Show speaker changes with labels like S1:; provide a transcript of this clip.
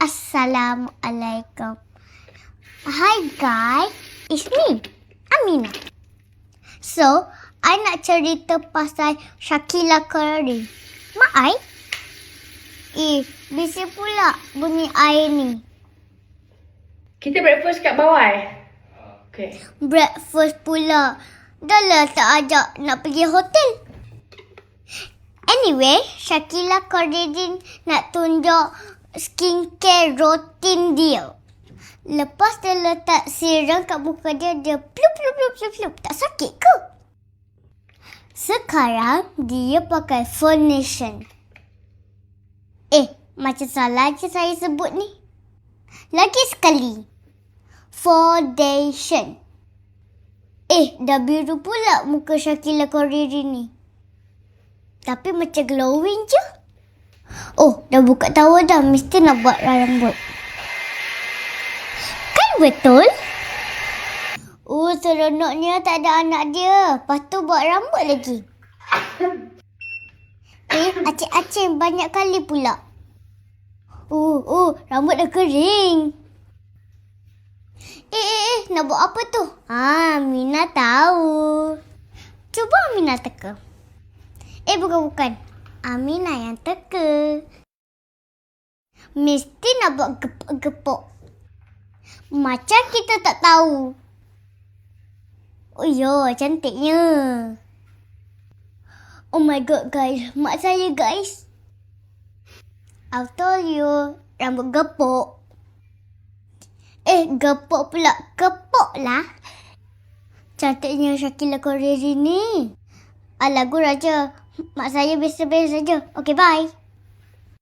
S1: Assalamualaikum. Hi guys, it's me, Amina. So, I nak cerita pasal Shakila Karim. Mak I? Bising pula bunyi air ni.
S2: Kita breakfast kat bawah Okay.
S1: Breakfast pula. Dah lah tak ajak nak pergi hotel. Anyway, Shakila Karim nak tunjuk skincare routine dia. Lepas dia letak serum kat muka dia, dia plup plup plup plup plup. Tak sakit ke? Sekarang dia pakai foundation. Macam salah je saya sebut ni. Lagi sekali. Foundation. Dah biru pula muka Shakila Karim ni. Tapi macam glowing je. Dah buka tawa dah. Mesti nak buat rambut. Kan betul? Seronoknya tak ada anak dia. Lepas tu buat rambut lagi. Acik-acik banyak kali pula. Rambut dah kering. Nak buat apa tu? Mina tahu. Cuba Amina teka. Bukan. Amina yang teka. Mesti nak buat gepok-gepok. Macam kita tak tahu. Cantiknya. Oh my god guys. Mak saya guys. I told you. Rambut gepok. Gepok pula. Gepok lah. Cantiknya Shakila Karim ni. Lagu Raja. Mak saya biasa-biasa saja. Okay, bye.